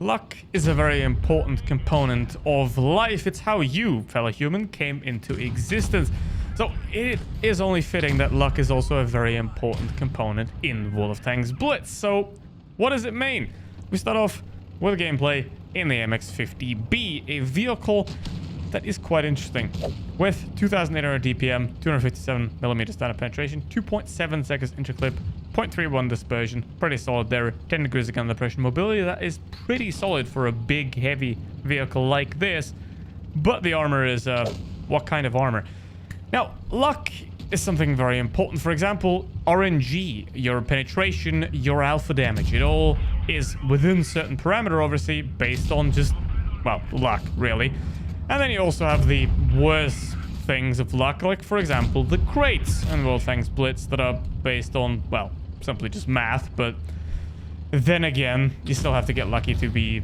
Luck is a very important component of life. It's how you, fellow human, came into existence. So it is only fitting that luck is also a very important component in WoT Blitz. So what does it mean? We start off with gameplay in the MX-50B, a vehicle that is quite interesting. With 2,800 DPM, 257mm standard penetration, 2.7 seconds interclip, 0.31 dispersion, pretty solid there. 10 degrees of gun depression mobility, that is pretty solid for a big, heavy vehicle like this. But the armor is, what kind of armor? Now, luck is something very important. For example, RNG, your penetration, your alpha damage. It all is within certain parameter, obviously, based on just, well, luck, really. And then you also have the worst things of luck, like, for example, the crates and WoT Blitz that are based on, well, simply just math. But then again, you still have to get lucky to be,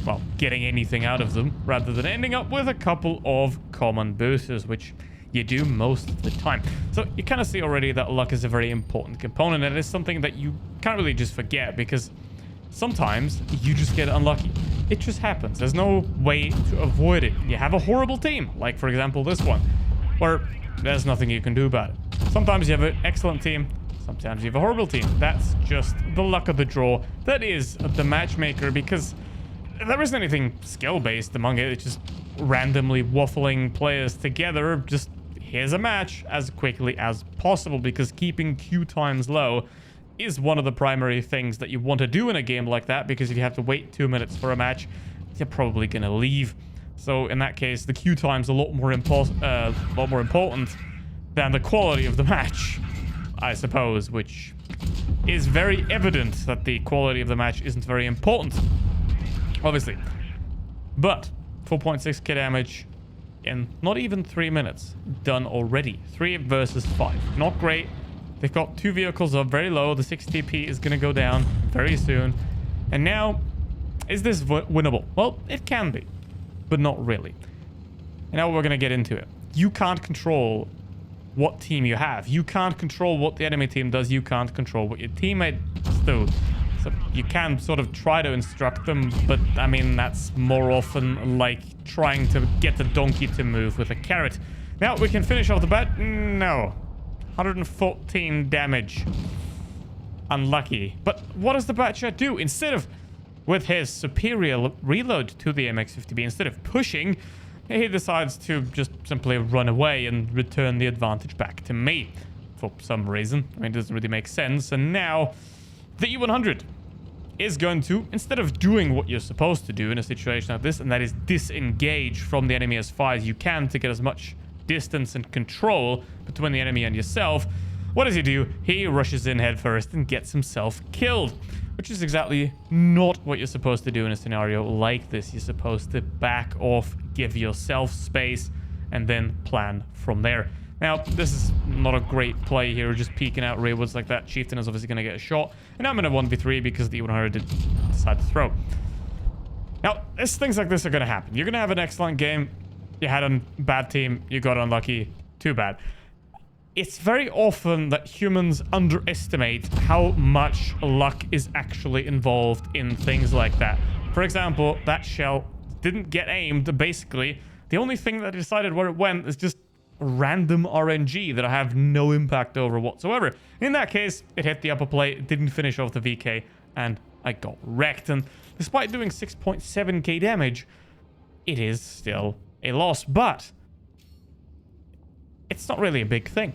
well, getting anything out of them, rather than ending up with a couple of common boosters, which you do most of the time. So you kind of see already that luck is a very important component, and it is something that you can't really just forget, because sometimes you just get unlucky. It just happens. There's no way to avoid it. You have a horrible team, like for example this one, where there's nothing you can do about it. Sometimes you have an excellent team, sometimes you have a horrible team. That's just the luck of the draw. That is the matchmaker, because there isn't anything skill-based among it. It's just randomly waffling players together. Just here's a match as quickly as possible, because keeping queue times low is one of the primary things that you want to do in a game like that, because if you have to wait 2 minutes for a match, you're probably going to leave. So in that case, the queue time's a lot more important than the quality of the match, I suppose, which is very evident that the quality of the match isn't very important, obviously. But 4.6k damage in not even 3 minutes done already. 3 versus 5. Not great. They've got 2 vehicles up very low. The 6 TP is going to go down very soon. And now, is this winnable? Well, it can be, but not really. And now we're going to get into it. You can't control what team you have. You can't control what the enemy team does. You can't control what your teammates do. So you can sort of try to instruct them, but I mean, that's more often like trying to get the donkey to move with a carrot. Now, we can finish off the bat. No. 114 damage. Unlucky. But what does the Batchat do? Instead of, with his superior reload to the MX-50B, instead of pushing, he decides to just simply run away and return the advantage back to me. For some reason. I mean, it doesn't really make sense. And now, the E100 is going to, instead of doing what you're supposed to do in a situation like this, and that is disengage from the enemy as far as you can to get as much distance and control between the enemy and yourself, what does he do? He rushes in head first and gets himself killed, which is exactly not what you're supposed to do in a scenario like this. You're supposed to back off, give yourself space, and then plan from there. Now, this is not a great play here, just peeking out rearwards like that. Chieftain is obviously going to get a shot, and I'm in a 1v3 because the E100 did decide to throw. Now, things like this are going to happen. You're going to have an excellent game. You had a bad team, you got unlucky, too bad. It's very often that humans underestimate how much luck is actually involved in things like that. For example, that shell didn't get aimed, basically. The only thing that decided where it went is just random RNG that I have no impact over whatsoever. In that case, it hit the upper plate, it didn't finish off the VK, and I got wrecked. And despite doing 6.7k damage, it is still a loss, but it's not really a big thing,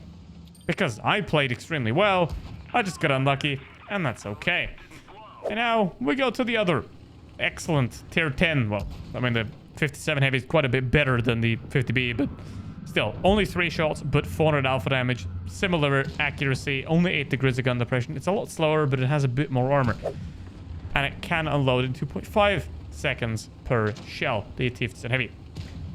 because I played extremely well, I just got unlucky, and that's okay. And now we go to the other excellent tier 10. Well, I mean, the 57 heavy is quite a bit better than the 50B, but still, only 3 shots, but 400 alpha damage, similar accuracy, only 8 degrees of gun depression. It's a lot slower, but it has a bit more armor, and it can unload in 2.5 seconds per shell, the 57 heavy.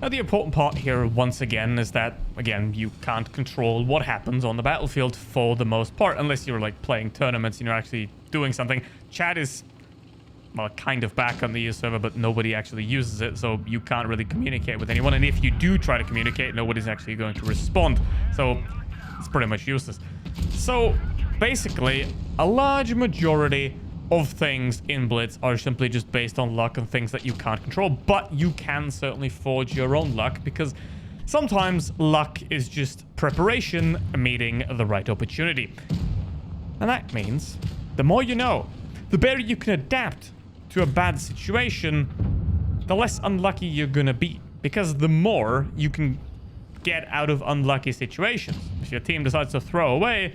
Now, the important part here, once again, is that, again, you can't control what happens on the battlefield for the most part, unless you're, like, playing tournaments and you're actually doing something. Chat is, well, kind of back on the EU server, but nobody actually uses it, so you can't really communicate with anyone. And if you do try to communicate, nobody's actually going to respond. So, it's pretty much useless. So, basically, a large majority of things in Blitz are simply just based on luck and things that you can't control, but you can certainly forge your own luck, because sometimes luck is just preparation meeting the right opportunity. And that means the more you know, the better you can adapt to a bad situation, the less unlucky you're gonna be, because the more you can get out of unlucky situations. If your team decides to throw away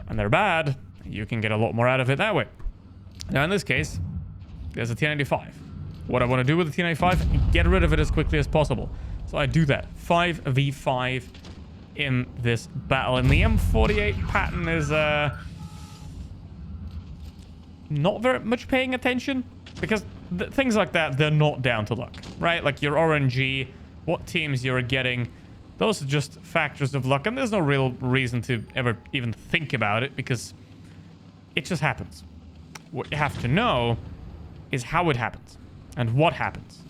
and they're bad, you can get a lot more out of it that way. Now in this case, there's a T95. What I want to do with the T95, get rid of it as quickly as possible. So I do that. 5v5 in this battle. And the M48 pattern is not very much paying attention, because things like that, they're not down to luck, right? Like your RNG, what teams you're getting, those are just factors of luck, and there's no real reason to ever even think about it, because it just happens. What you have to know is how it happens and what happens.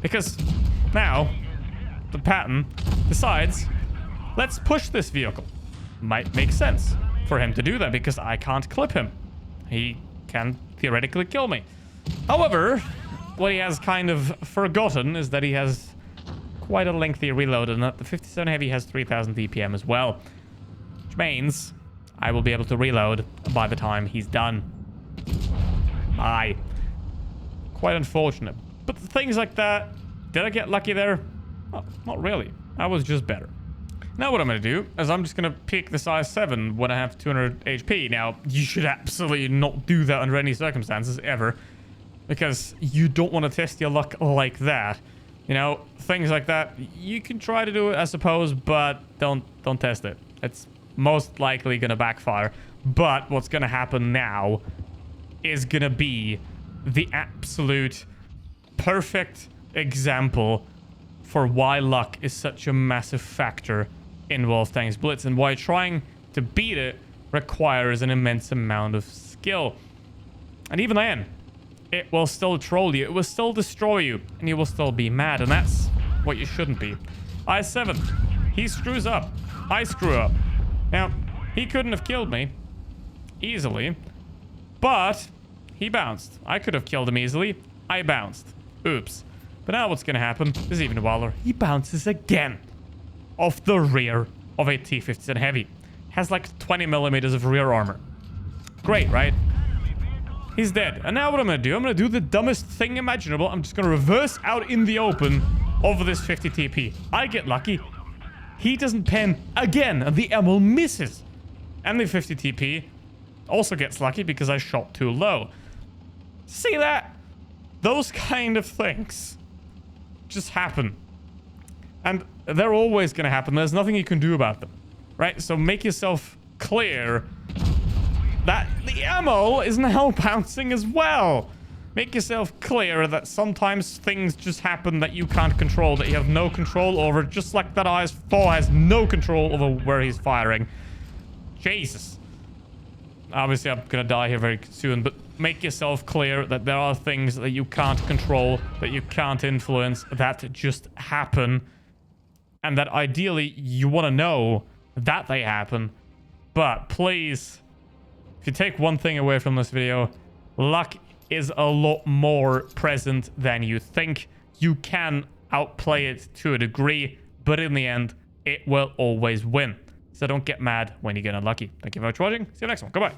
Because now the pattern decides, let's push this vehicle. Might make sense for him to do that, because I can't clip him. He can theoretically kill me. However, what he has kind of forgotten is that he has quite a lengthy reload, and that the 57 Heavy has 3000 DPM as well, which means I will be able to reload by the time he's done. Aye. Quite unfortunate. But things like that, did I get lucky there? Well, not really. I was just better. Now what I'm going to do is I'm just going to pick the size 7 when I have 200 HP. Now, you should absolutely not do that under any circumstances ever, because you don't want to test your luck like that. You know, things like that, you can try to do it, I suppose, but don't test it. It's most likely going to backfire. But what's going to happen now is going to be the absolute perfect example for why luck is such a massive factor in WoT Blitz, and why trying to beat it requires an immense amount of skill. And even then, it will still troll you, it will still destroy you, and you will still be mad, and that's what you shouldn't be. I7, he screws up, I screw up. Now, he couldn't have killed me easily, but he bounced. I could have killed him easily, I bounced. Oops. But now what's gonna happen is even wilder. He bounces again off the rear of a T-57 Heavy. Has like 20 millimeters of rear armor. Great, right? He's dead. And now what I'm gonna do, I'm gonna do the dumbest thing imaginable. I'm just gonna reverse out in the open over this 50 TP. I get lucky. He doesn't pen again, and the ammo misses. And the 50 TP also gets lucky because I shot too low. See that? Those kind of things just happen. And they're always going to happen. There's nothing you can do about them, right? So make yourself clear that the ammo is now bouncing as well. Make yourself clear that sometimes things just happen that you can't control, that you have no control over, just like that IS-4 has no control over where he's firing. Jesus. Obviously, I'm going to die here very soon, but make yourself clear that there are things that you can't control, that you can't influence, that just happen. And that ideally, you want to know that they happen. But please, if you take one thing away from this video, luck is a lot more present than you think. You can outplay it to a degree, but in the end, it will always win. So don't get mad when you get unlucky. Thank you very much for watching. See you next one. Goodbye.